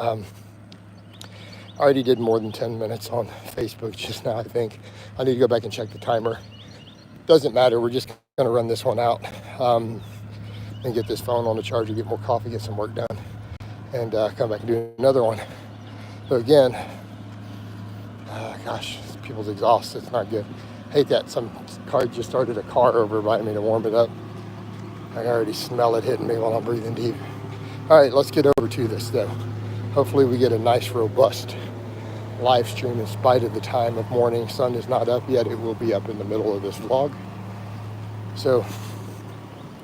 I already did more than 10 minutes on Facebook just now, I think. I need to go back and check the timer. Doesn't matter. We're just going to run this one out and get this phone on the charger, get more coffee, get some work done, and come back and do another one. So again, gosh, people's exhaust, it's not good. Hate that. Some car just started a car over by me to warm it up. I can already smell it hitting me while I'm breathing deep. All right, let's get over to this though. Hopefully we get a nice, robust live stream in spite of the time of morning. Sun is not up yet. It will be up in the middle of this vlog. So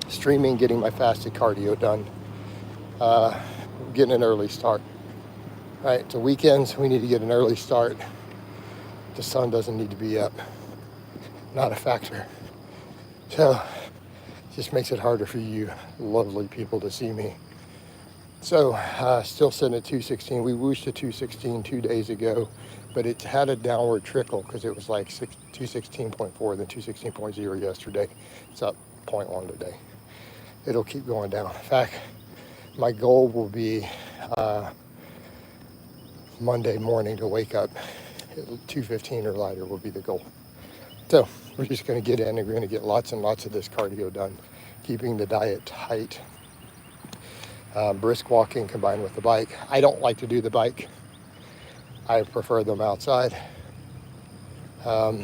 streaming, getting my fasted cardio done, getting an early start. All right, so weekends, we need to get an early start. The sun doesn't need to be up. Not a factor. So it just makes it harder for you lovely people to see me. So still sitting at 216. We whooshed to 216 2 days ago, but it had a downward trickle because it was like 216.4, then 216.0 yesterday. It's up 0.1 today. It'll keep going down. In fact, my goal will be Monday morning to wake up at 215 or lighter will be the goal. So we're just going to get in and we're going to get lots and lots of this cardio done, keeping the diet tight. Brisk walking combined with the bike. I don't like to do the bike. I prefer them outside. But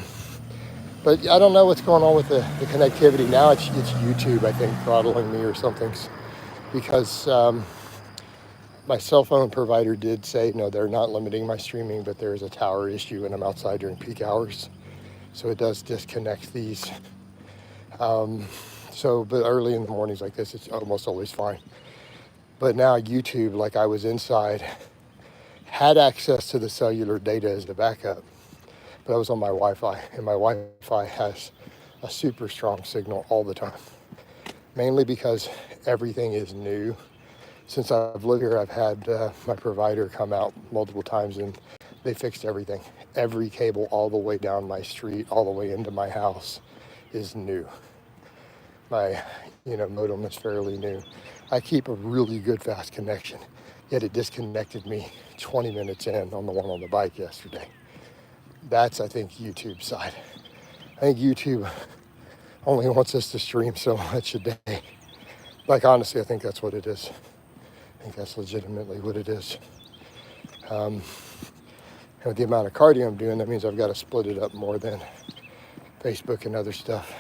I don't know what's going on with the connectivity. Now it's YouTube, I think, throttling me or something. Because my cell phone provider did say, no, they're not limiting my streaming, but there's a tower issue and I'm outside during peak hours. So it does disconnect these. But early in the mornings like this, it's almost always fine. But now YouTube, like I was inside, had access to the cellular data as the backup, but I was on my Wi-Fi, and my Wi-Fi has a super strong signal all the time, mainly because everything is new. Since I've lived here, I've had my provider come out multiple times, and they fixed everything. Every cable all the way down my street, all the way into my house is new. My modem is fairly new. I keep a really good fast connection, yet it disconnected me 20 minutes in on the one on the bike yesterday. That's, I think, YouTube's side. I think YouTube only wants us to stream so much a day. Like, honestly, I think that's what it is. I think that's legitimately what it is. And with the amount of cardio I'm doing, that means I've got to split it up more than Facebook and other stuff.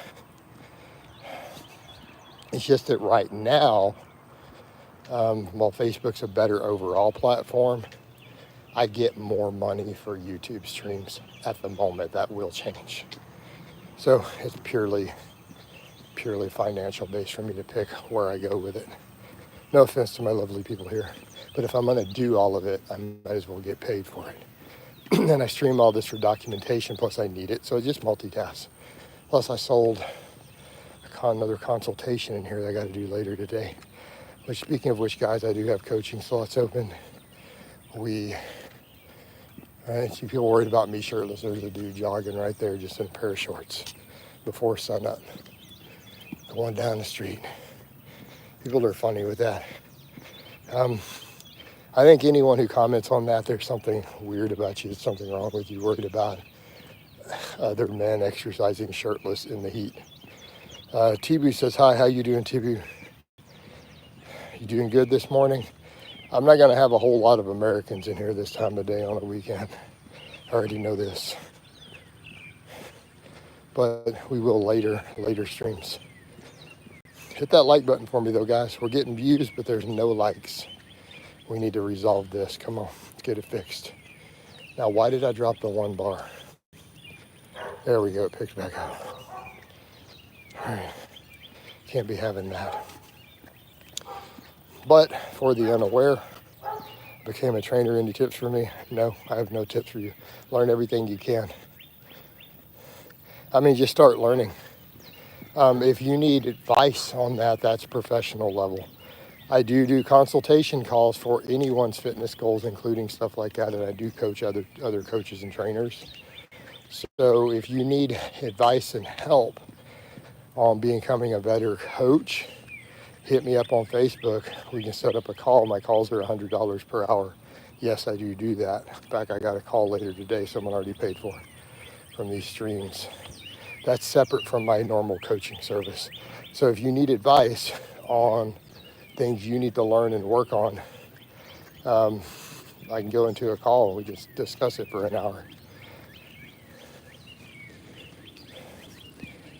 It's just that right now, while Facebook's a better overall platform, I get more money for YouTube streams at the moment. That will change. So it's purely financial based for me to pick where I go with it. No offense to my lovely people here, but if I'm going to do all of it, I might as well get paid for it. And I stream all this for documentation, plus I need it, so I just multitask. Plus I sold another consultation in here that I got to do later today. Which, speaking of which, guys, I do have coaching slots open. See people worried about me shirtless. There's a dude jogging right there, just in a pair of shorts, before sunup, going down the street. People are funny with that. I think anyone who comments on that, there's something weird about you. There's something wrong with you. Worried about other men exercising shirtless in the heat. Tibu says, hi, how you doing, Tibu? You doing good this morning? I'm not going to have a whole lot of Americans in here this time of day on a weekend. I already know this. But we will later streams. Hit that like button for me though, guys. We're getting views, but there's no likes. We need to resolve this. Come on, let's get it fixed. Now, why did I drop the one bar? There we go, it picked back up. All right, can't be having that. But for the unaware, became a trainer. Any tips for me? No, I have no tips for you. Learn everything you can. I mean, just start learning. If you need advice on that, that's professional level. I do consultation calls for anyone's fitness goals, including stuff like that, and I do coach other coaches and trainers. So if you need advice and help on becoming a better coach, hit me up on Facebook. We can set up a call. My calls are $100 per hour. Yes, I do that. In fact, I got a call later today, someone already paid for from these streams. That's separate from my normal coaching service. So if you need advice on things you need to learn and work on, I can go into a call and we just discuss it for an hour.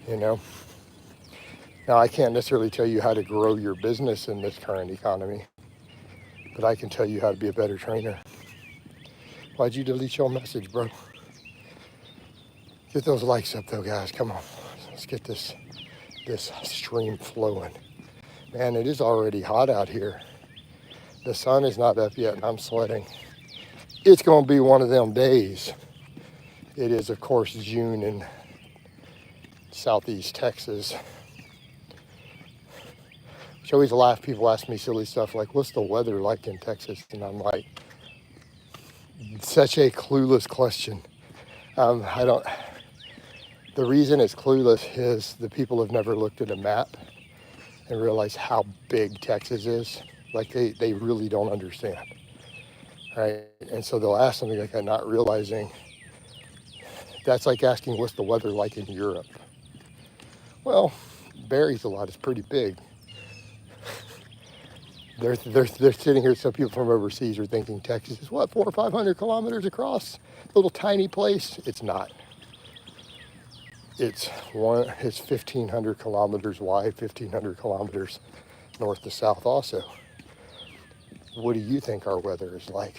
You know, now I can't necessarily tell you how to grow your business in this current economy, but I can tell you how to be a better trainer. Why'd you delete your message, bro? Get those likes up though, guys. Come on, let's get this stream flowing. Man, it is already hot out here. The sun is not up yet and I'm sweating. It's gonna be one of them days. It is, of course, June in Southeast Texas. Which I always laugh, people ask me silly stuff like, what's the weather like in Texas? And I'm like, such a clueless question. The reason it's clueless is the people have never looked at a map and realized how big Texas is. Like they really don't understand, right? And so they'll ask something like that, not realizing that's like asking what's the weather like in Europe. Well, varies a lot. It's pretty big. They're sitting here. Some people from overseas are thinking Texas is what, 400 or 500 kilometers across, little tiny place. It's not. It's 1,500 kilometers wide, 1,500 kilometers north to south. Also, what do you think our weather is like?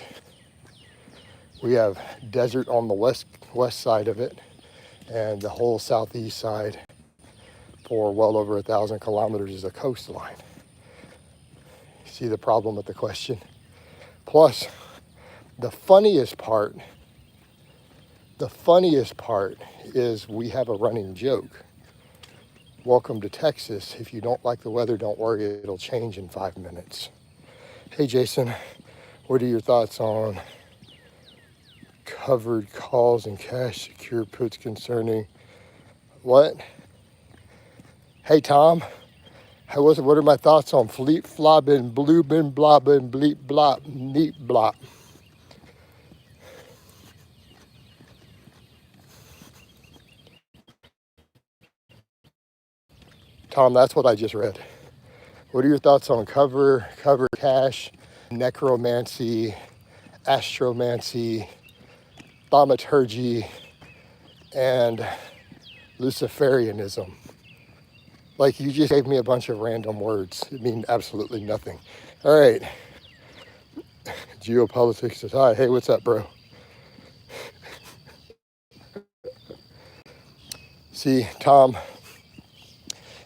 We have desert on the west side of it, and the whole southeast side for well over 1,000 kilometers is a coastline. See the problem with the question? Plus, the funniest part is we have a running joke. Welcome to Texas. If you don't like the weather, don't worry, it'll change in 5 minutes. Hey Jason, what are your thoughts on covered calls and cash secure puts concerning what? Hey Tom, what are my thoughts on fleet flobbing, bloobin, blobbin, bleep, blop, neat, blop? Tom, that's what I just read. What are your thoughts on cover cash, necromancy, astromancy, thaumaturgy, and Luciferianism? Like, you just gave me a bunch of random words. It mean absolutely nothing. All right. Geopolitics says hi. Hey, what's up, bro? See, Tom,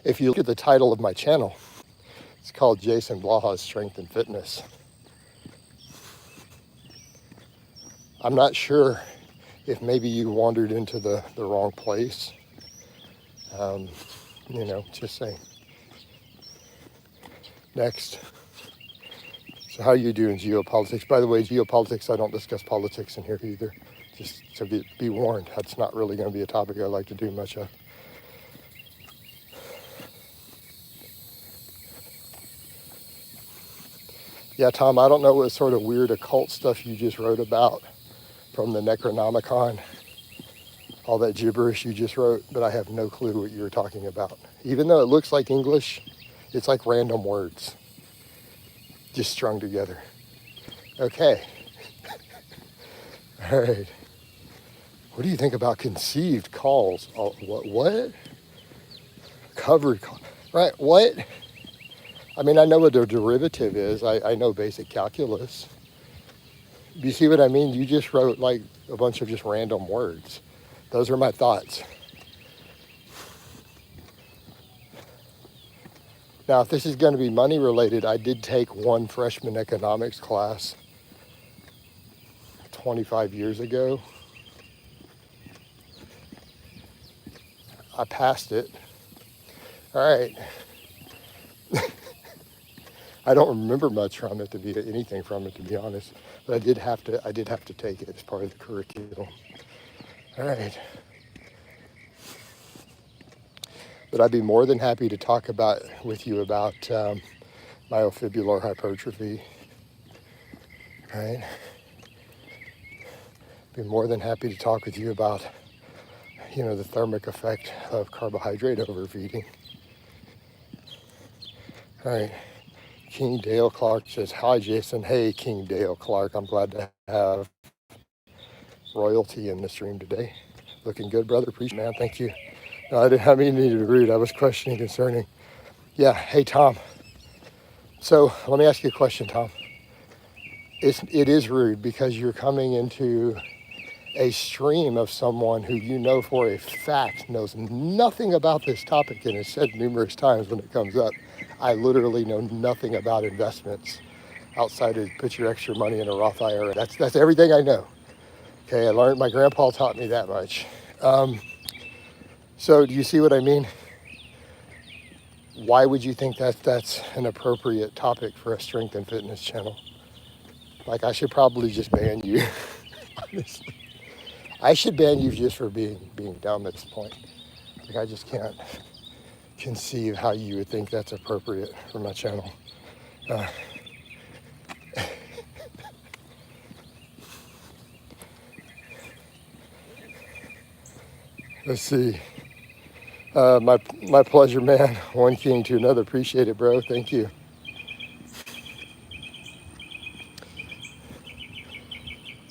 if you look at the title of my channel, it's called Jason Blaha's Strength and Fitness. I'm not sure if maybe you wandered into the wrong place. Just saying. Next. So how are you doing geopolitics? By the way, geopolitics, I don't discuss politics in here either. Just to be warned, that's not really going to be a topic I like to do much of. Yeah, Tom, I don't know what sort of weird occult stuff you just wrote about from the Necronomicon, all that gibberish you just wrote, but I have no clue what you were talking about. Even though it looks like English, it's like random words just strung together. Okay. All right. What do you think about conceived calls? Oh, what? Covered call. Right, what? I mean, I know what a derivative is. I know basic calculus. You see what I mean? You just wrote like a bunch of just random words. Those are my thoughts. Now, if this is going to be money related, I did take one freshman economics class 25 years ago. I passed it. All right. I don't remember much from it, anything from it, to be honest. But I did have to take it as part of the curriculum. All right. But I'd be more than happy to talk with you about myofibrillar hypertrophy. Right? be more than happy to talk with you about, the thermic effect of carbohydrate overfeeding. All right. King Dale Clark says, hi, Jason. Hey, King Dale Clark. I'm glad to have royalty in the stream today. Looking good, brother. Appreciate it, man. Thank you. No, I didn't mean to be rude. I was questioning concerning. Yeah. Hey, Tom. So let me ask you a question, Tom. It is rude because you're coming into a stream of someone who you know for a fact knows nothing about this topic and has said numerous times when it comes up, I literally know nothing about investments outside of put your extra money in a Roth IRA. That's everything I know. Okay, I learned, my grandpa taught me that much. So do you see what I mean? Why would you think that's an appropriate topic for a strength and fitness channel? Like, I should probably just ban you, honestly. I should ban you just for being dumb at this point. Like, I just can't conceive how you would think that's appropriate for my channel. Let's see. My pleasure, man. One king to another. Appreciate it, bro. Thank you.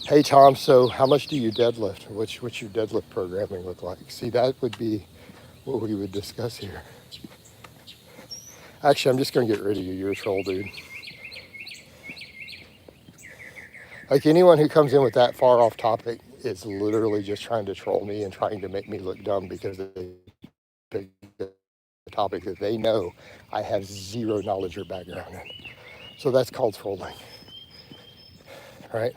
Hey, Tom. So, how much do you deadlift? What's your deadlift programming look like? See, that would be what we would discuss here. Actually, I'm just gonna get rid of you. You're a troll, dude. Like, anyone who comes in with that far off topic is literally just trying to troll me and trying to make me look dumb because they pick a topic that they know I have zero knowledge or background in. So that's called trolling, right?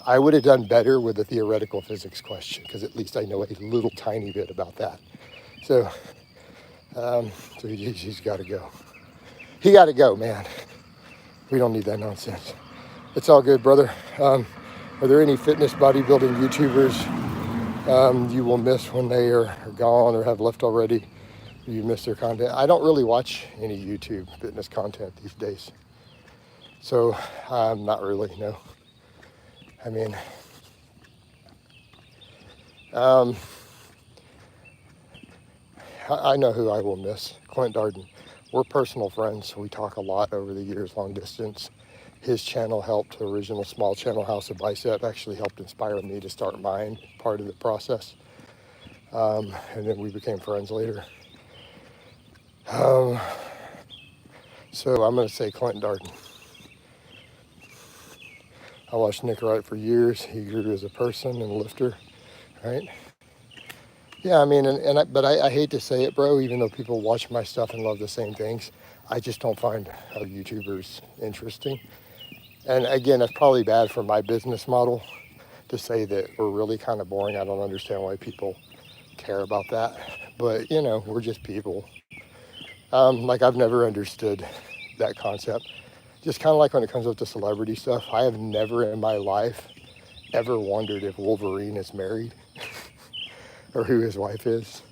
I would have done better with a theoretical physics question because at least I know a little tiny bit about that. So, he's got to go. He got to go, man. We don't need that nonsense. It's all good, brother. Are there any fitness bodybuilding YouTubers you will miss when they are gone or have left already? You miss their content? I don't really watch any YouTube fitness content these days. So, not really, no. I mean, I know who I will miss. Clint Darden. We're personal friends. We talk a lot over the years, long distance. His channel helped, the original small channel House of Bicep, actually helped inspire me to start mine, part of the process. And then we became friends later. So I'm going to say Clint Darden. I watched Nick Wright for years. He grew as a person and lifter, right? Yeah, I mean, but I hate to say it, bro, even though people watch my stuff and love the same things, I just don't find other YouTubers interesting. And again, that's probably bad for my business model to say that we're really kind of boring. I don't understand why people care about that. But, we're just people. Like, I've never understood that concept. Just kind of like when it comes up to celebrity stuff, I have never in my life ever wondered if Wolverine is married or who his wife is.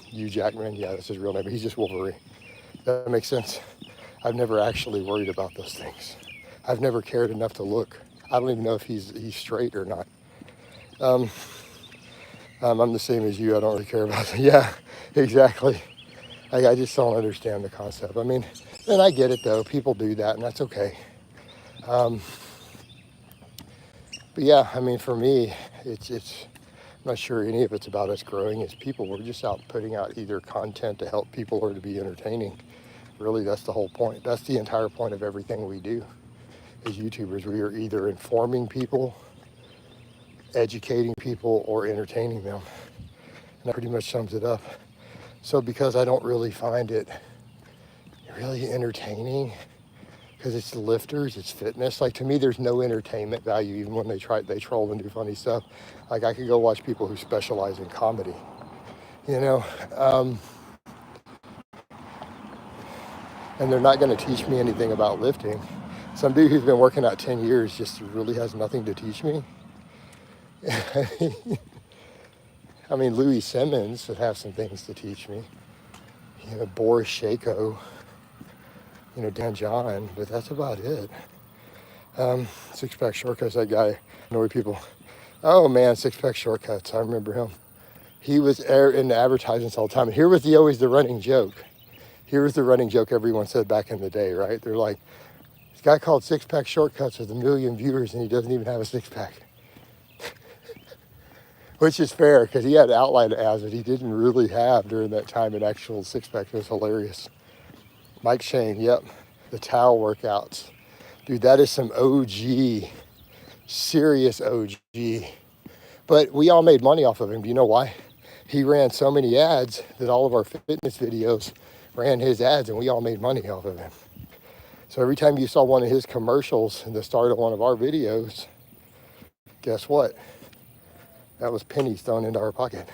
Hugh Jackman, yeah, that's his real name, but he's just Wolverine. That makes sense. I've never actually worried about those things. I've never cared enough to look. I don't even know if he's straight or not. I'm the same as you. I don't really care about that. Yeah, exactly. I just don't understand the concept. I mean, and I get it though. People do that, and that's okay. But yeah, I mean, for me, it's. I'm not sure any of it's about us growing as people. We're just out putting out either content to help people or to be entertaining. Really, that's the whole point. That's the entire point of everything we do as YouTubers. We are either informing people, educating people, or entertaining them. And that pretty much sums it up. So because I don't really find it really entertaining, because it's lifters, it's fitness. Like, to me, there's no entertainment value even when they troll and do funny stuff. Like, I could go watch people who specialize in comedy, and they're not going to teach me anything about lifting. Some dude who's been working out 10 years just really has nothing to teach me. I mean, Louis Simmons would have some things to teach me. Boris Shako, Dan John, but that's about it. Six-pack shortcuts, that guy, annoyed people. Oh man, six-pack shortcuts, I remember him. He was in the advertisements all the time. Here was always the running joke. Here was the running joke everyone said back in the day, right? They're like, this guy called Six-Pack Shortcuts with 1 million viewers and he doesn't even have a six-pack. Which is fair, because he had outline abs that he didn't really have during that time an actual six-pack. It was hilarious. Mike Shane, yep. The towel workouts. Dude, that is some OG, serious OG. But we all made money off of him. Do you know why? He ran so many ads that all of our fitness videos ran his ads and we all made money off of him. So every time you saw one of his commercials in the start of one of our videos, guess what? That was pennies thrown into our pocket,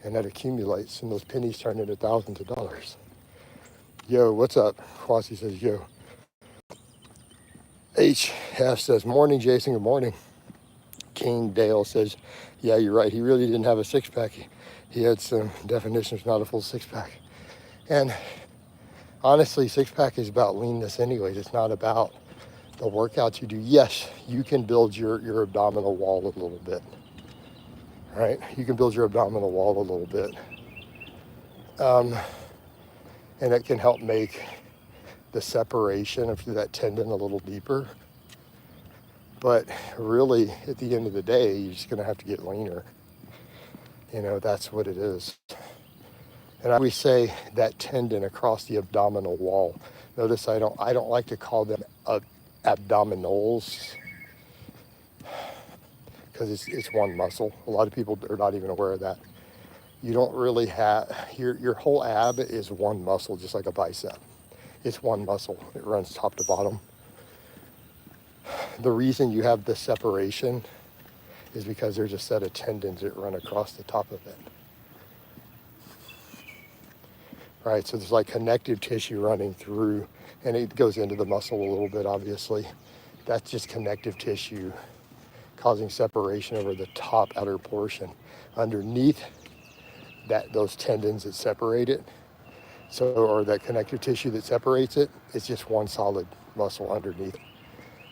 and that accumulates, and those pennies turn into thousands of dollars. Yo, what's up? Quasi says, yo. HF says, morning, Jason, good morning. King Dale says, yeah, you're right. He really didn't have a six-pack. He had some definitions, not a full six-pack. And honestly, six-pack is about leanness anyways. It's not about the workouts you do. Yes, you can build your abdominal wall a little bit. Right? You can build your abdominal wall a little bit. And it can help make the separation of that tendon a little deeper. But really, at the end of the day, you're just going to have to get leaner. You know, that's what it is. And I always say that tendon across the abdominal wall. Notice I don't like to call them abdominals, because it's one muscle. A lot of people are not even aware of that. You don't really have, your whole ab is one muscle, just like a bicep. It's one muscle. It runs top to bottom. The reason you have the separation is because there's a set of tendons that run across the top of it. Right, so there's like connective tissue running through, and it goes into the muscle a little bit, obviously. That's just connective tissue causing separation over the top outer portion. Underneath those tendons that separate it, or that connective tissue that separates it, it's just one solid muscle underneath.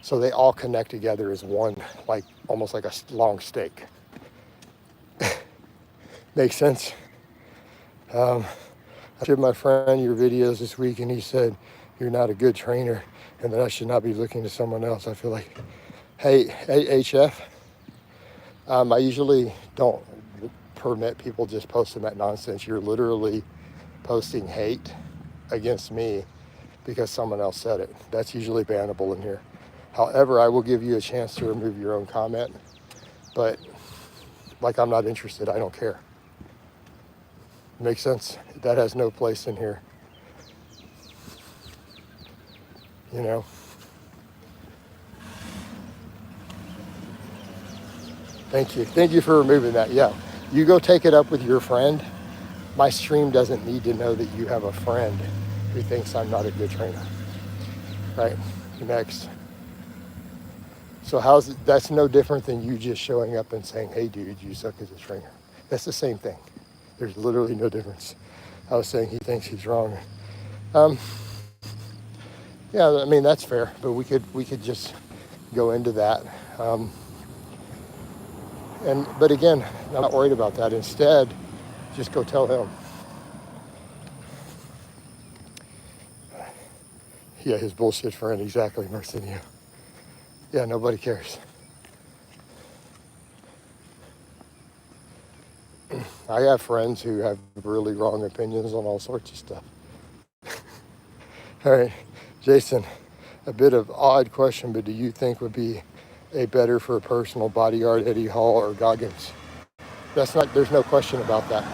So they all connect together as one, like almost like a long steak. Makes sense? I showed my friend your videos this week and he said, you're not a good trainer and that I should not be looking to someone else. I feel like, hey, HF, I usually don't permit people just posting that nonsense. You're literally posting hate against me because someone else said it. That's usually bannable in here. However, I will give you a chance to remove your own comment, but like I'm not interested, I don't care. Makes sense? That has no place in here. You know? Thank you. Thank you for removing that. Yeah. You go take it up with your friend. My stream doesn't need to know that you have a friend who thinks I'm not a good trainer. Right? Next. So that's no different than you just showing up and saying, hey dude, you suck as a trainer. That's the same thing. There's literally no difference. I was saying he thinks he's wrong. Yeah, I mean, that's fair, but we could just go into that. But again, I'm not worried about that. Instead, just go tell him. Yeah, his bullshit friend, exactly, Marcinio. Yeah, nobody cares. I have friends who have really wrong opinions on all sorts of stuff. All right, Jason, a bit of odd question, but do you think would be better for a personal Bodyguard, Eddie Hall, or Goggins? There's no question about that.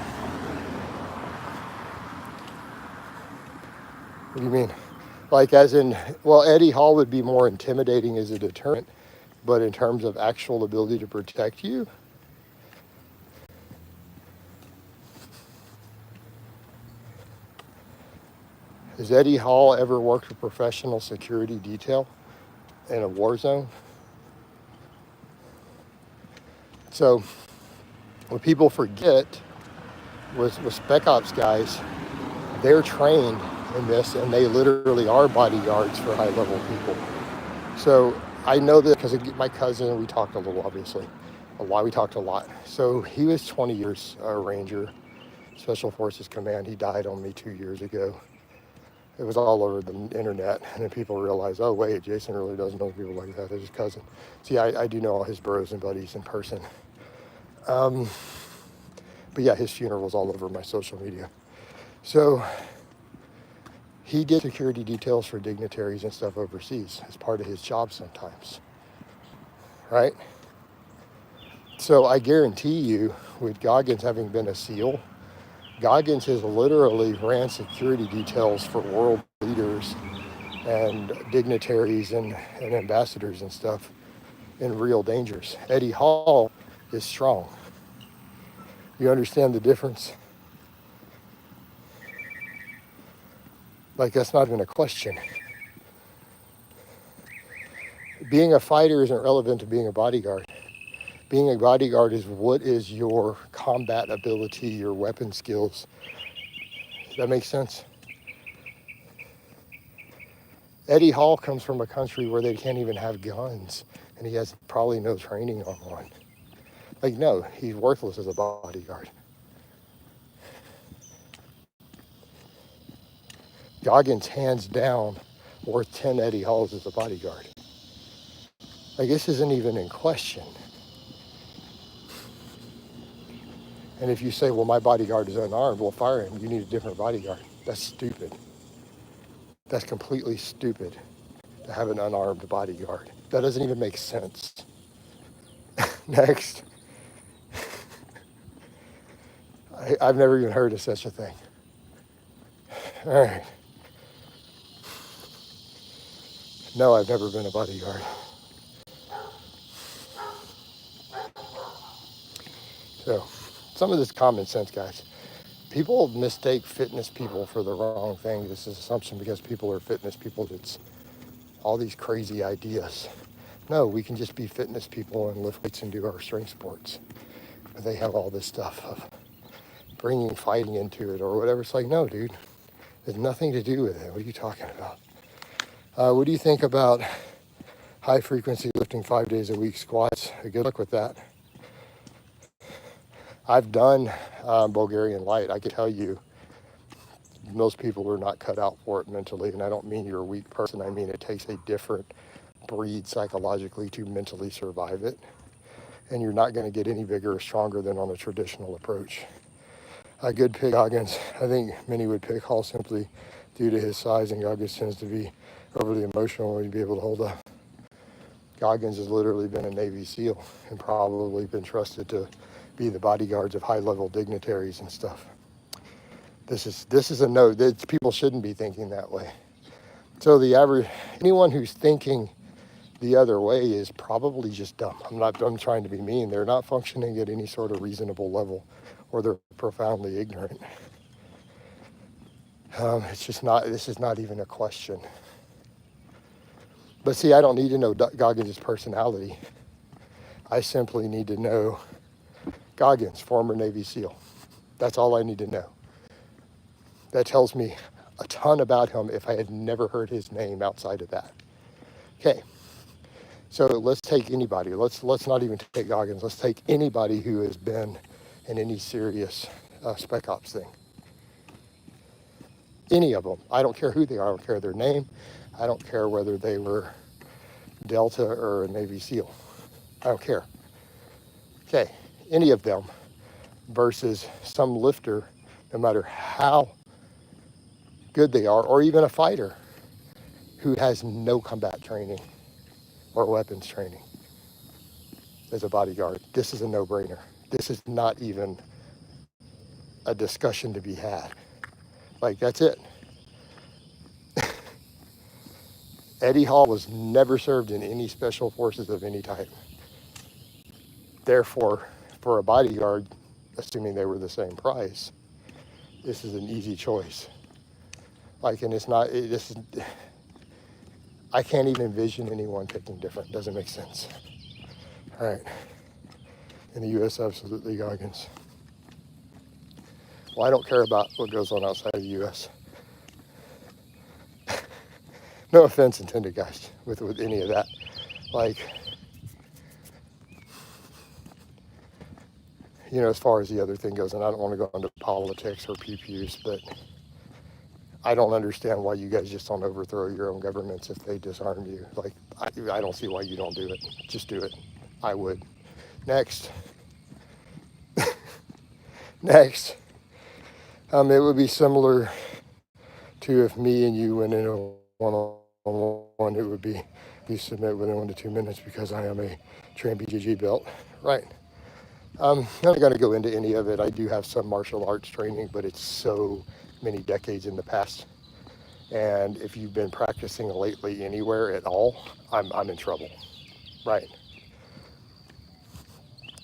What do you mean? Like as in, well, Eddie Hall would be more intimidating as a deterrent, but in terms of actual ability to protect you, has Eddie Hall ever worked a professional security detail in a war zone? So what people forget with Spec Ops guys, they're trained in this and they literally are bodyguards for high level people. So I know that because my cousin, we talked a little, obviously. A lot, we talked a lot. So he was 20 years a Ranger, Special Forces Command. He died on me 2 years ago. It was all over the internet, and then people realized, oh wait, Jason really does know people like that. That's his cousin. See, I do know all his bros and buddies in person. But yeah, his funeral was all over my social media. So he did security details for dignitaries and stuff overseas as part of his job sometimes, right? So I guarantee you, with Goggins having been a SEAL, Goggins has literally ran security details for world leaders and dignitaries and ambassadors and stuff in real dangers. Eddie Hall is strong. You understand the difference? Like, that's not even a question. Being a fighter isn't relevant to being a bodyguard. Being a bodyguard is what is your combat ability, your weapon skills. Does that make sense? Eddie Hall comes from a country where they can't even have guns, and he has probably no training on one. Like, no, he's worthless as a bodyguard. Goggins, hands down, worth 10 Eddie Halls as a bodyguard. Like, this isn't even in question. And if you say, well, my bodyguard is unarmed, well, fire him. You need a different bodyguard. That's stupid. That's completely stupid to have an unarmed bodyguard. That doesn't even make sense. Next. I've never even heard of such a thing. All right. No, I've never been a bodyguard. So, some of this common sense, guys. People mistake fitness people for the wrong thing. This is assumption because people are fitness people. It's all these crazy ideas. No, we can just be fitness people and lift weights and do our strength sports. But they have all this stuff of bringing fighting into it or whatever. It's like, no, dude, there's nothing to do with it. What are you talking about? What do you think about high frequency lifting 5 days a week squats? Good luck with that. I've done Bulgarian light. I can tell you, most people are not cut out for it mentally. And I don't mean you're a weak person. I mean it takes a different breed psychologically to mentally survive it. And you're not going to get any bigger or stronger than on a traditional approach. A good pick, Goggins. I think many would pick Hall simply due to his size, and Goggins tends to be overly emotional when he'd be able to hold up. Goggins has literally been a Navy SEAL and probably been trusted to be the bodyguards of high-level dignitaries and stuff. This is a no. People shouldn't be thinking that way. So anyone who's thinking the other way is probably just dumb. I'm trying to be mean. They're not functioning at any sort of reasonable level, or they're profoundly ignorant. It's just not. This is not even a question. But see, I don't need to know Goggins' personality. I simply need to know Goggins, former Navy SEAL. That's all I need to know. That tells me a ton about him if I had never heard his name outside of that. Okay, so let's take anybody. Let's not even take Goggins. Let's take anybody who has been in any serious spec ops thing. Any of them. I don't care who they are. I don't care their name. I don't care whether they were Delta or a Navy SEAL. I don't care. Okay, any of them versus some lifter, no matter how good they are, or even a fighter who has no combat training or weapons training as a bodyguard. This is a no-brainer. This is not even a discussion to be had. Like, that's it. Eddie Hall was never served in any special forces of any type. Therefore, for a bodyguard, assuming they were the same price, this is an easy choice. Like, and I can't even envision anyone picking different. It doesn't make sense. All right. In the U.S., absolutely Goggins. Well, I don't care about what goes on outside of the U.S. No offense intended, guys, with any of that. Like, as far as the other thing goes, and I don't want to go into politics or PPUs, but I don't understand why you guys just don't overthrow your own governments if they disarm you. Like, I don't see why you don't do it. Just do it. I would. Next. Next. It would be similar to if me and you went in a one-on-one. It would be, you submit within 1 to 2 minutes because I am a trained BJJ belt. Right. I'm not going to go into any of it. I do have some martial arts training, but it's so many decades in the past. And if you've been practicing lately anywhere at all, I'm in trouble. Right.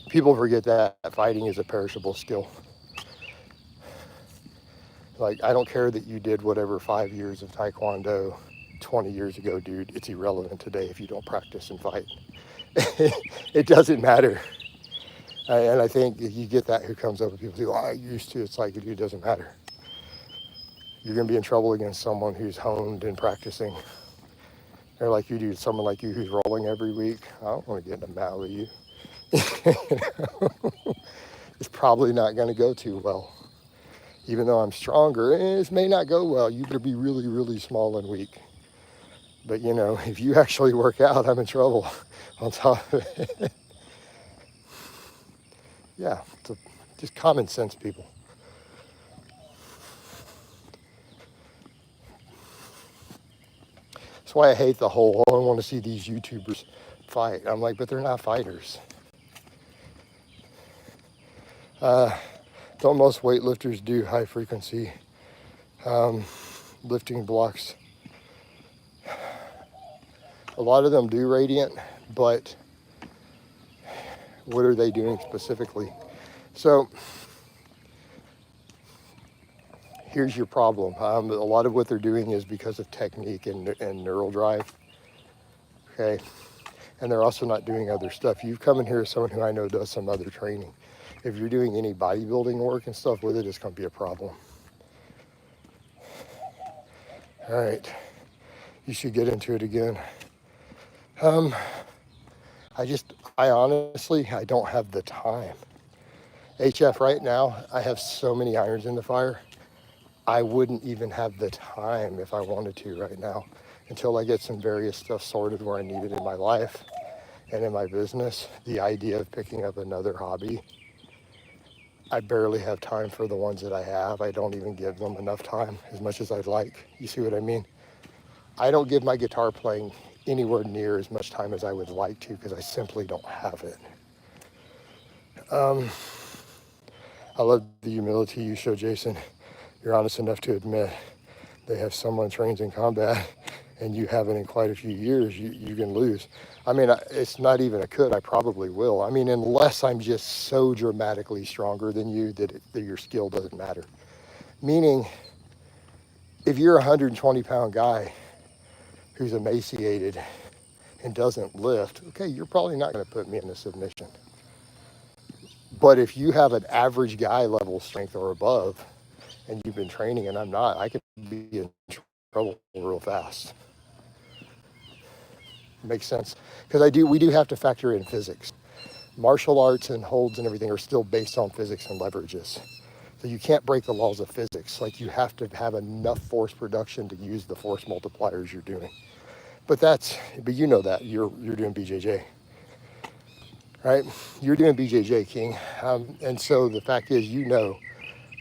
People forget that fighting is a perishable skill. Like, I don't care that you did whatever 5 years of Taekwondo 20 years ago, dude. It's irrelevant today if you don't practice and fight. It doesn't matter. And I think you get that who comes up with people who, I used to. It's like, dude, it doesn't matter. You're going to be in trouble against someone who's honed and practicing. They're like you, dude. Someone like you who's rolling every week. I don't want to get in a mat with you. It's probably not going to go too well. Even though I'm stronger, it may not go well. You better be really, really small and weak. But, if you actually work out, I'm in trouble on top of it. Yeah, just common sense, people. That's why I hate the whole, I want to see these YouTubers fight. I'm like, but they're not fighters. Don't most weightlifters do high frequency lifting blocks? A lot of them do radiant, but what are they doing specifically? So here's your problem. A lot of what they're doing is because of technique and neural drive. Okay. And they're also not doing other stuff. You've come in here as someone who I know does some other training. If you're doing any bodybuilding work and stuff with it, it's going to be a problem. All right. You should get into it again. I honestly, I don't have the time. HF right now, I have so many irons in the fire. I wouldn't even have the time if I wanted to right now until I get some various stuff sorted where I need it in my life and in my business. The idea of picking up another hobby, I barely have time for the ones that I have. I don't even give them enough time as much as I'd like. You see what I mean? I don't give my guitar playing anywhere near as much time as I would like to because I simply don't have it. I love the humility you show, Jason. You're honest enough to admit they have someone trained in combat and you haven't in quite a few years, you can lose. I mean, it's not even a could, I probably will. I mean, unless I'm just so dramatically stronger than you that your skill doesn't matter. Meaning, if you're a 120-pound guy who's emaciated and doesn't lift, okay, you're probably not going to put me in a submission. But if you have an average guy level strength or above, and you've been training and I'm not, I could be in trouble real fast. Makes sense? Because we do have to factor in physics. Martial arts and holds and everything are still based on physics and leverages. So you can't break the laws of physics. Like, you have to have enough force production to use the force multipliers you're doing. But you know that you're doing BJJ, right? You're doing BJJ, King. And so the fact is,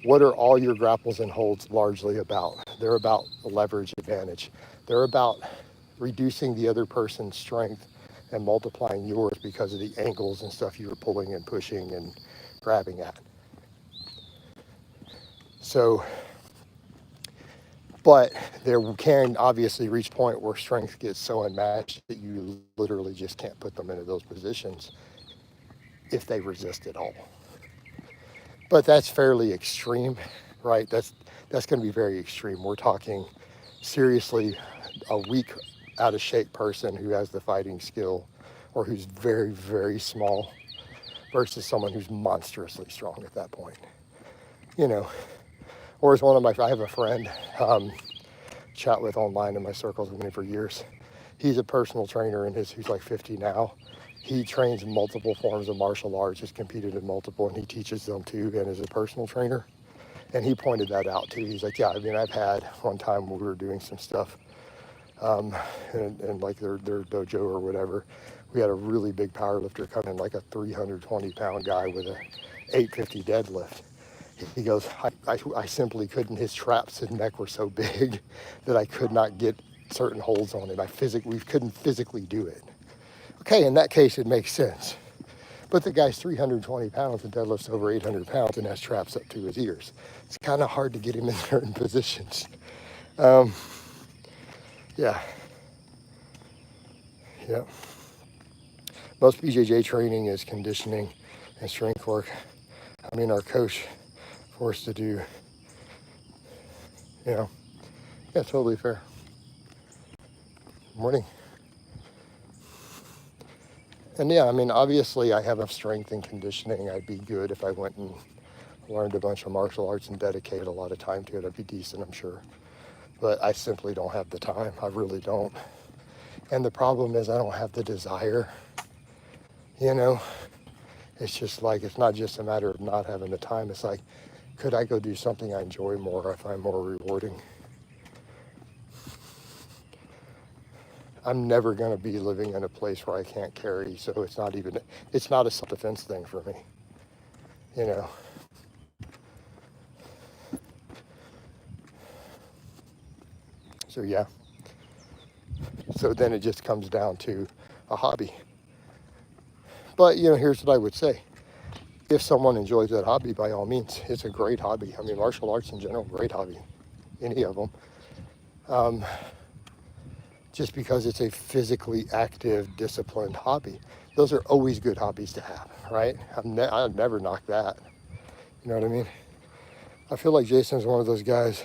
what are all your grapples and holds largely about? They're about leverage advantage. They're about reducing the other person's strength and multiplying yours because of the angles and stuff you were pulling and pushing and grabbing at. So, but there can obviously reach a point where strength gets so unmatched that you literally just can't put them into those positions if they resist at all. But that's fairly extreme, right? That's going to be very extreme. We're talking seriously a weak, out of shape person who has the fighting skill or who's very, very small versus someone who's monstrously strong at that point. Or as I have a friend, chat with online in my circles with me for years. He's a personal trainer he's like 50 now. He trains multiple forms of martial arts, has competed in multiple, and he teaches them too, and is a personal trainer. And he pointed that out too. He's like, yeah, I mean, I've had one time when we were doing some stuff, and like their dojo or whatever, we had a really big power lifter come in, like a 320-pound guy with a 850 deadlift. He goes, I simply couldn't. His traps and neck were so big that I could not get certain holds on him. We couldn't physically do it. Okay, in that case, it makes sense. But the guy's 320 pounds and deadlifts over 800 pounds and has traps up to his ears. It's kind of hard to get him in certain positions. Yeah. Most BJJ training is conditioning and strength work. I mean, our coach forced to do, yeah, totally fair. Morning. And yeah, I mean, obviously I have enough strength and conditioning. I'd be good if I went and learned a bunch of martial arts and dedicated a lot of time to it. I'd be decent, I'm sure. But I simply don't have the time. I really don't. And the problem is I don't have the desire, It's just like, it's not just a matter of not having the time. It's like, could I go do something I enjoy more, I find more rewarding? I'm never going to be living in a place where I can't carry, so it's not a self-defense thing for me, So yeah. So then it just comes down to a hobby. But, here's what I would say. If someone enjoys that hobby, by all means, it's a great hobby. I mean, martial arts in general, great hobby, any of them. Just because it's a physically active, disciplined hobby. Those are always good hobbies to have, right? I'd never knock that. You know what I mean? I feel like Jason's one of those guys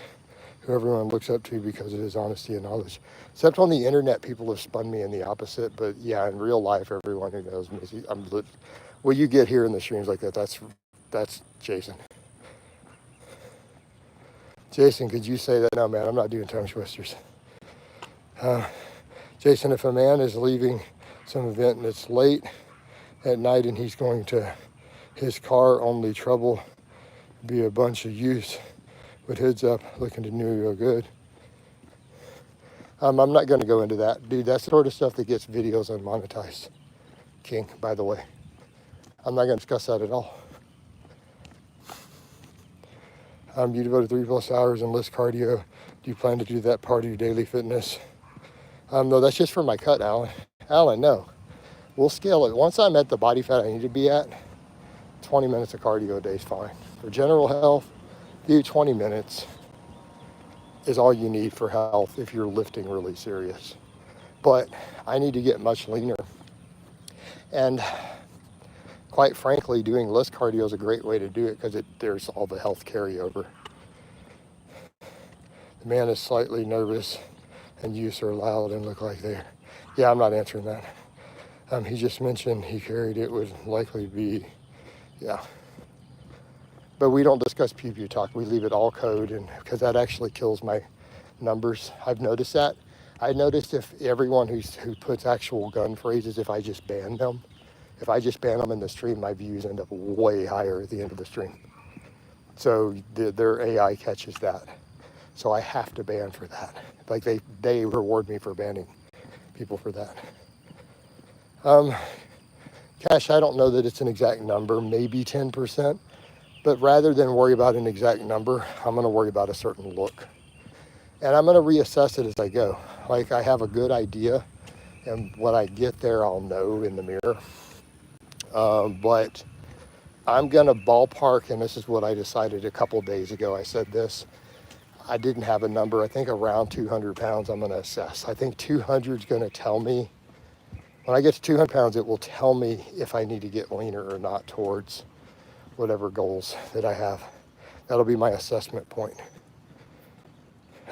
who everyone looks up to because of his honesty and knowledge. Except on the internet, people have spun me in the opposite. But yeah, in real life, everyone who knows me, what you get here in the streams like that, that's Jason. Jason, could you say that? No, man, I'm not doing tongue twisters. Jason, if a man is leaving some event and it's late at night and he's going to his car, only trouble be a bunch of youths with hoods up looking to do real good. I'm not going to go into that. Dude, that's the sort of stuff that gets videos unmonetized. King, by the way. I'm not going to discuss that at all. You devoted 3+ hours and list cardio. Do you plan to do that part of your daily fitness? No, that's just for my cut, Alan. Alan, no. We'll scale it. Once I'm at the body fat I need to be at, 20 minutes of cardio a day is fine. For general health, 20 minutes is all you need for health if you're lifting really serious. But I need to get much leaner. And quite frankly, doing list cardio is a great way to do it because there's all the health carryover. The man is slightly nervous and youths are loud and look like they're... Yeah, I'm not answering that. He just mentioned he carried it would likely be... Yeah. But we don't discuss pew talk. We leave it all code, and because that actually kills my numbers. I've noticed that. I noticed if everyone who puts actual gun phrases, if I just ban them in the stream, my views end up way higher at the end of the stream. So their AI catches that. So I have to ban for that. Like they reward me for banning people for that. Cash, I don't know that it's an exact number, maybe 10%. But rather than worry about an exact number, I'm going to worry about a certain look. And I'm going to reassess it as I go. Like I have a good idea, and when I get there, I'll know in the mirror. But I'm going to ballpark, and this is what I decided a couple days ago. I said this. I didn't have a number. I think around 200 pounds I'm going to assess. I think 200 is going to tell me, when I get to 200 pounds, it will tell me if I need to get leaner or not towards whatever goals that I have. That'll be my assessment point.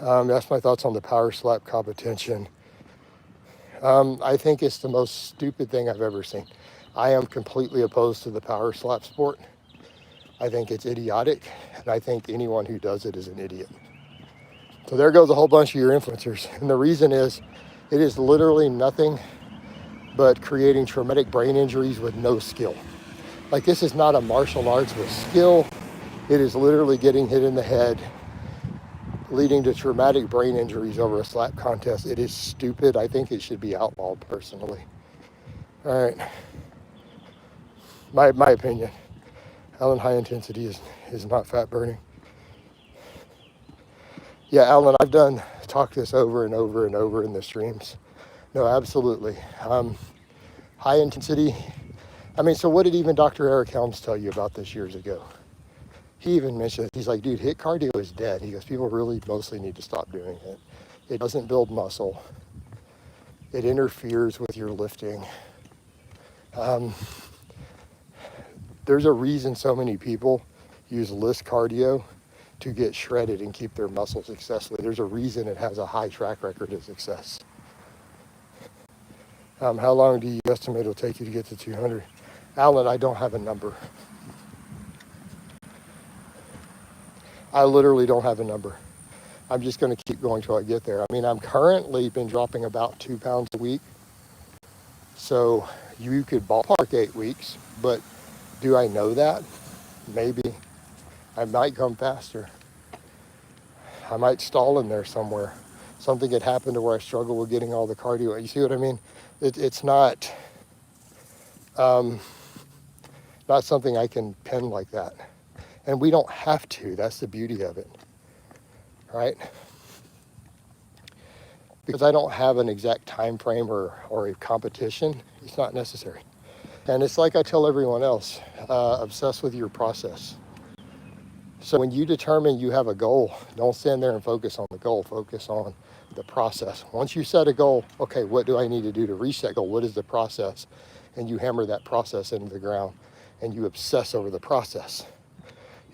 That's my thoughts on the power slap competition. I think it's the most stupid thing I've ever seen. I am completely opposed to the power slap sport. I think it's idiotic, and I think anyone who does it is an idiot. So there goes a whole bunch of your influencers. And the reason is It is literally nothing but creating traumatic brain injuries with no skill. Like, this is not a martial arts with skill. It is literally getting hit in the head, leading to traumatic brain injuries over a slap contest. It is stupid. I think it should be outlawed personally. All right. My opinion. Alan, high intensity is not fat burning. Yeah, Alan, I've talked this over and over and over in the streams. No, absolutely. High intensity. I mean, so what did even Dr. Eric Helms tell you about this years ago? He even mentioned it. He's like, dude, HIIT cardio is dead. He goes, people really mostly need to stop doing it. It doesn't build muscle. It interferes with your lifting. There's a reason so many people use list cardio to get shredded and keep their muscles successfully. There's a reason it has a high track record of success. How long do you estimate it'll take you to get to 200? Alan, I don't have a number. I literally don't have a number. I'm just going to keep going till I get there. I mean, I'm currently been dropping about 2 pounds a week. So you could ballpark 8 weeks, but do I know that? Maybe. I might come faster. I might stall in there somewhere. Something had happened to where I struggle with getting all the cardio. You see what I mean? It's not something I can pin like that. And we don't have to. That's the beauty of it, right? Because I don't have an exact time frame or a competition. It's not necessary. And it's like I tell everyone else, obsess with your process. So when you determine you have a goal, don't stand there and focus on the goal. Focus on the process. Once you set a goal, okay, what do I need to do to reach that goal? What is the process? And you hammer that process into the ground and you obsess over the process.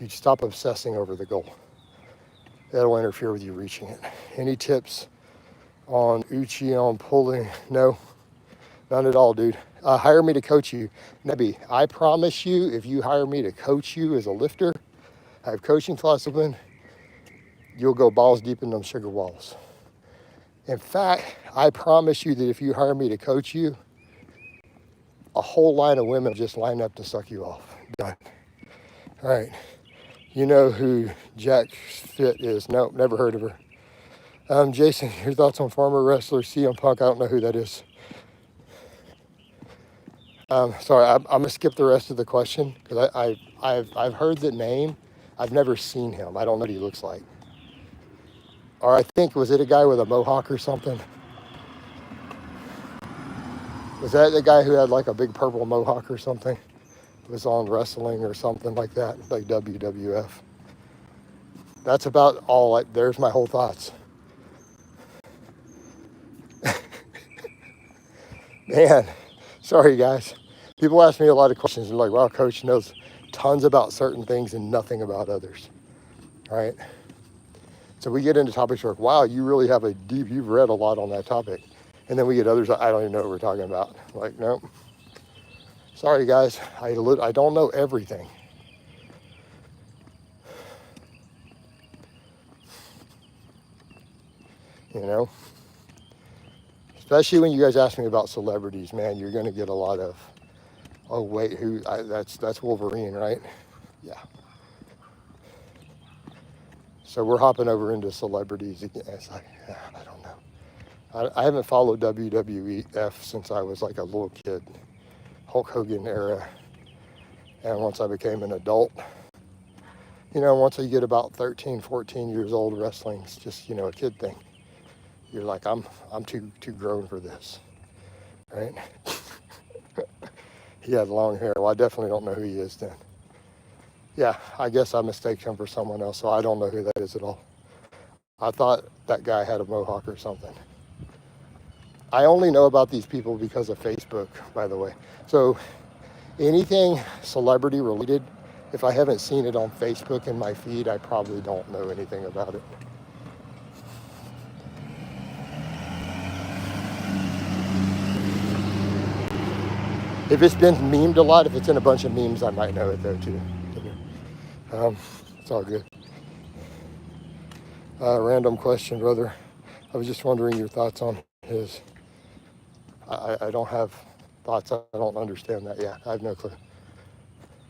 You stop obsessing over the goal. That'll interfere with you reaching it. Any tips on Uchi on pulling? No, none at all, dude. Hire me to coach you. Nebby, I promise you, if you hire me to coach you as a lifter, I have coaching philosophy, you'll go balls deep in them sugar walls. In fact, I promise you that if you hire me to coach you, a whole line of women just line up to suck you off. Done. All right. You know who Jack Fit is? Nope, never heard of her. Jason, your thoughts on former wrestler CM Punk? I don't know who that is. Sorry, I'm gonna skip the rest of the question because I've heard the name. I've never seen him. I don't know what he looks like. Or I think, was it a guy with a mohawk or something? Was that the guy who had like a big purple mohawk or something? Was on wrestling or something like that, like WWF. That's about all. There's my whole thoughts. Man, sorry guys. People ask me a lot of questions. They're like, wow, coach knows tons about certain things and nothing about others. All right. So we get into topics like, wow, you really have you've read a lot on that topic. And then we get others, I don't even know what we're talking about. Like, nope. Sorry guys, I don't know everything. You know? Especially when you guys ask me about celebrities, man, you're gonna get a lot of, oh wait, that's Wolverine, right? Yeah. So we're hopping over into celebrities again. It's like, I don't know. I haven't followed WWF since I was like a little kid. Hulk Hogan era. And once I became an adult, once you get about 13, 14 years old, wrestling's just, a kid thing. You're like, I'm too grown for this, right? He had long hair. Well, I definitely don't know who he is then. Yeah, I guess I mistaked him for someone else, so I don't know who that is at all. I thought that guy had a mohawk or something. I only know about these people because of Facebook, by the way. So anything celebrity related, if I haven't seen it on Facebook in my feed, I probably don't know anything about it. If it's been memed a lot, if it's in a bunch of memes, I might know it though too. It's all good. Random question, brother. I was just wondering your thoughts on is I don't have thoughts. I don't understand that. Yeah, I have no clue.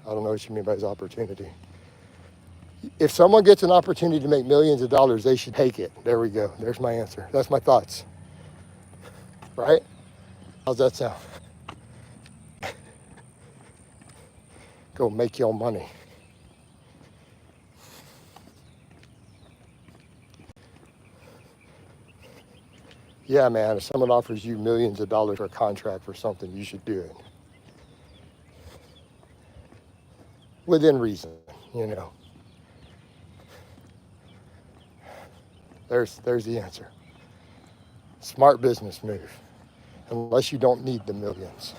I don't know what you mean by his opportunity. If someone gets an opportunity to make millions of dollars, they should take it. There we go. There's my answer. That's my thoughts. Right? How's that sound? Go make your money. Yeah, man, if someone offers you millions of dollars for a contract for something, you should do it. Within reason, you know. There's the answer. Smart business move. Unless you don't need the millions.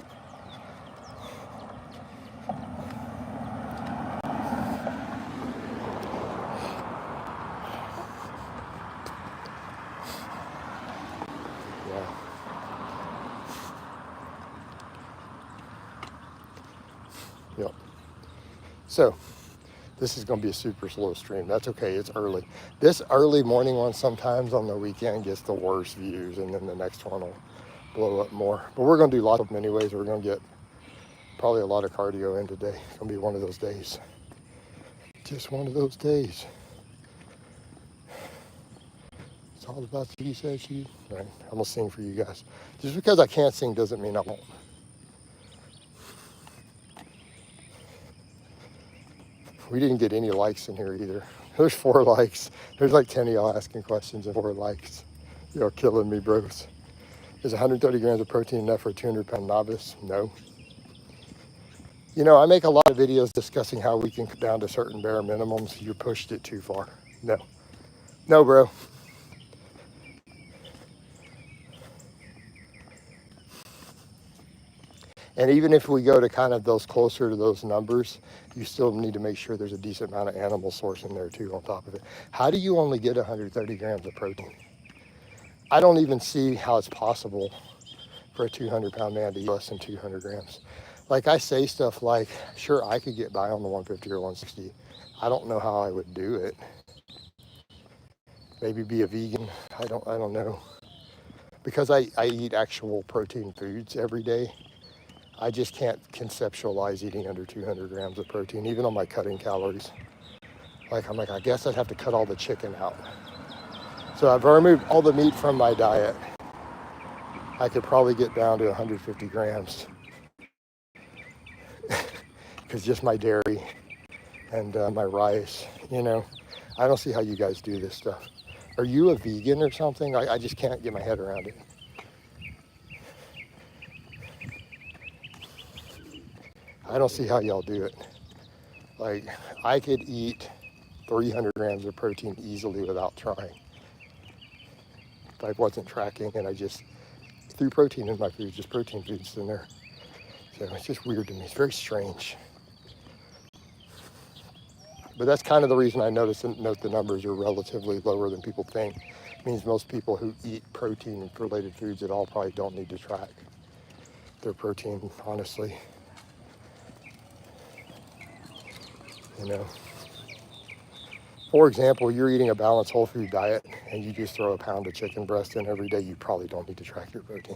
Yeah. Yep. So, this is going to be a super slow stream. That's okay. It's early. This early morning one sometimes on the weekend gets the worst views, and then the next one will blow up more. But we're going to do lots of them anyways. We're going to get probably a lot of cardio in today. It's going to be one of those days. Just one of those days. It's all about you, says you. Right. I'm going to sing for you guys. Just because I can't sing doesn't mean I won't. We didn't get any likes in here either. There's 4 likes. There's like 10 of y'all asking questions and 4 likes. You're killing me, bros. Is 130 grams of protein enough for a 200-pound novice? No. You know, I make a lot of videos discussing how we can cut down to certain bare minimums. You pushed it too far. No. No, bro. And even if we go to kind of those closer to those numbers, you still need to make sure there's a decent amount of animal source in there too on top of it. How do you only get 130 grams of protein? I don't even see how it's possible for a 200-pound man to eat less than 200 grams. Like I say stuff like, sure, I could get by on the 150 or 160. I don't know how I would do it. Maybe be a vegan. I don't know. Because I eat actual protein foods every day. I just can't conceptualize eating under 200 grams of protein, even on my cutting calories. I'm like, I guess I'd have to cut all the chicken out. So I've removed all the meat from my diet. I could probably get down to 150 grams. Because just my dairy and my rice, you know. I don't see how you guys do this stuff. Are you a vegan or something? I just can't get my head around it. I don't see how y'all do it. Like, I could eat 300 grams of protein easily without trying. If I wasn't tracking and I just threw protein in my food, just protein foods in there. So it's just weird to me. It's very strange. But that's kind of the reason I note the numbers are relatively lower than people think. It means most people who eat protein-related foods at all probably don't need to track their protein, honestly. You know, for example, you're eating a balanced whole food diet and you just throw a pound of chicken breast in every day, you probably don't need to track your protein.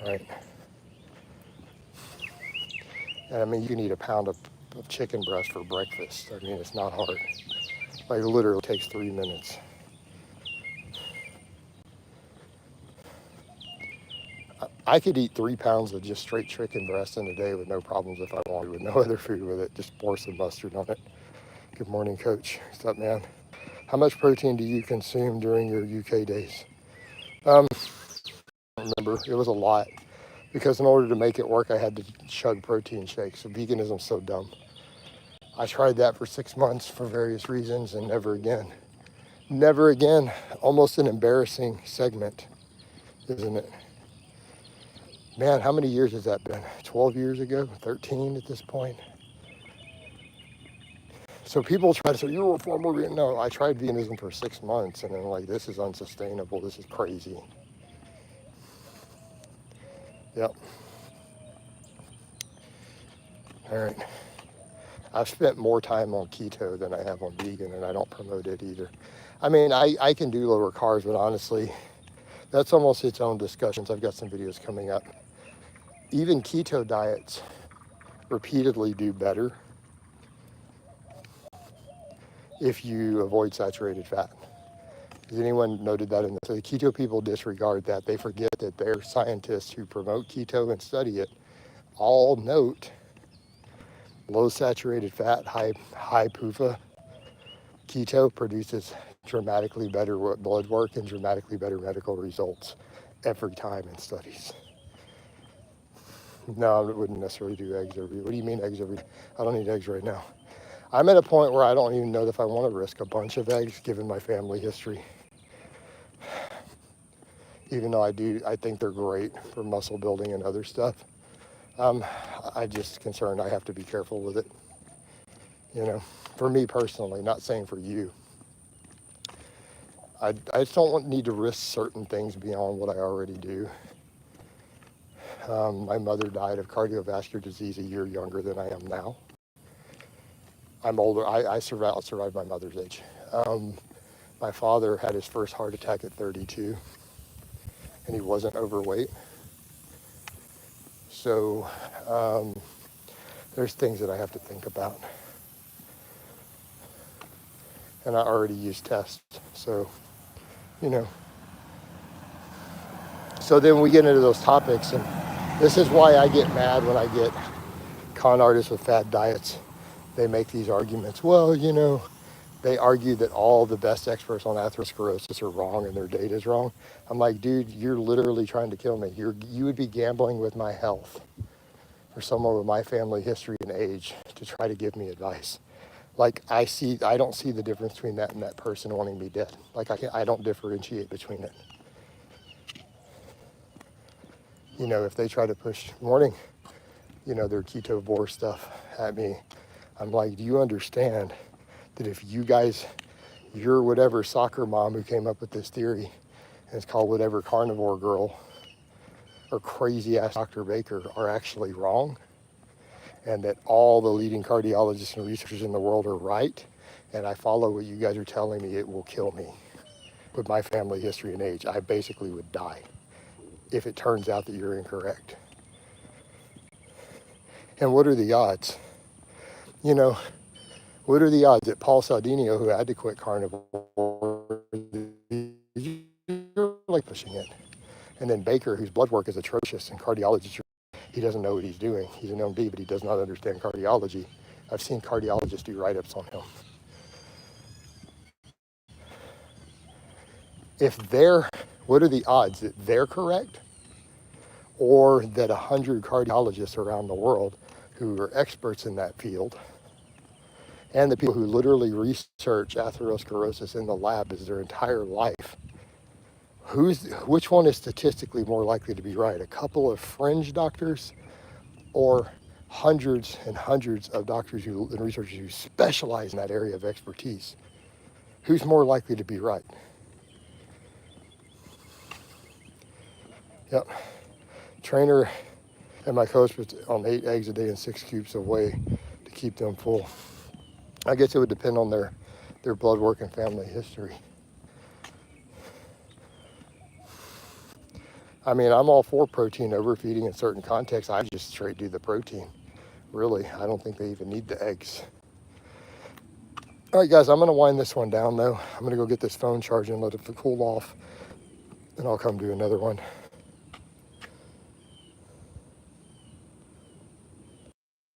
Right? And I mean, you can eat a pound of chicken breast for breakfast. I mean, it's not hard. Like, it literally takes 3 minutes. I could eat 3 pounds of just straight chicken breast in a day with no problems if I wanted, with no other food with it. Just pour some mustard on it. Good morning, Coach. What's up, man? How much protein do you consume during your UK days? I don't remember. It was a lot. Because in order to make it work, I had to chug protein shakes. So veganism's so dumb. I tried that for 6 months for various reasons and never again. Never again. Almost an embarrassing segment, isn't it? Man, how many years has that been? 12 years ago? 13 at this point? So people try to say, you're a former vegan. No, I tried veganism for 6 months and then like, this is unsustainable. This is crazy. Yep. All right. I've spent more time on keto than I have on vegan, and I don't promote it either. I mean, I can do lower carbs, but honestly, that's almost its own discussions. I've got some videos coming up. Even keto diets repeatedly do better if you avoid saturated fat. Has anyone noted that in the, so the keto people disregard that. They forget that their scientists who promote keto and study it all note low saturated fat, high PUFA. Keto produces dramatically better blood work and dramatically better medical results every time in studies. No, I wouldn't necessarily do eggs every. What do you mean eggs every? I don't eat eggs right now. I'm at a point where I don't even know if I want to risk a bunch of eggs given my family history. Even though I think they're great for muscle building and other stuff. I'm just concerned I have to be careful with it. You know, for me personally, not saying for you. I just don't need to risk certain things beyond what I already do. My mother died of cardiovascular disease a year younger than I am now. I'm older. I survived my mother's age. My father had his first heart attack at 32, and he wasn't overweight. So there's things that I have to think about. And I already use tests, so, you know. So then we get into those topics, and this is why I get mad when I get con artists with fad diets. They make these arguments. Well, you know, they argue that all the best experts on atherosclerosis are wrong and their data is wrong. I'm like, dude, you're literally trying to kill me. You would be gambling with my health for someone with my family history and age to try to give me advice. Like I don't see the difference between that and that person wanting me dead. Like I don't differentiate between it. You know, if they try to push morning, you know, their ketovore stuff at me, I'm like, do you understand that if you guys, you're whatever soccer mom who came up with this theory, and it's called whatever carnivore girl or crazy ass Dr. Baker are actually wrong, and that all the leading cardiologists and researchers in the world are right, and I follow what you guys are telling me, it will kill me. With my family history and age, I basically would die if it turns out that you're incorrect. And what are the odds? You know, what are the odds that Paul Saldinio, who had to quit carnivore, you're like pushing it. And then Baker, whose blood work is atrocious and cardiologist, he doesn't know what he's doing. He's an MD, but he does not understand cardiology. I've seen cardiologists do write-ups on him. What are the odds that they're correct, or that 100 cardiologists around the world who are experts in that field, and the people who literally research atherosclerosis in the lab as their entire life, which one is statistically more likely to be right? A couple of fringe doctors or hundreds and hundreds of doctors and researchers who specialize in that area of expertise? Who's more likely to be right? Yep. Trainer and my coach was on 8 eggs a day and 6 cubes of whey to keep them full. I guess it would depend on their blood work and family history. I mean, I'm all for protein overfeeding in certain contexts. I just straight do the protein. Really, I don't think they even need the eggs. All right, guys, I'm going to wind this one down, though. I'm going to go get this phone charged and let it cool off, and I'll come do another one.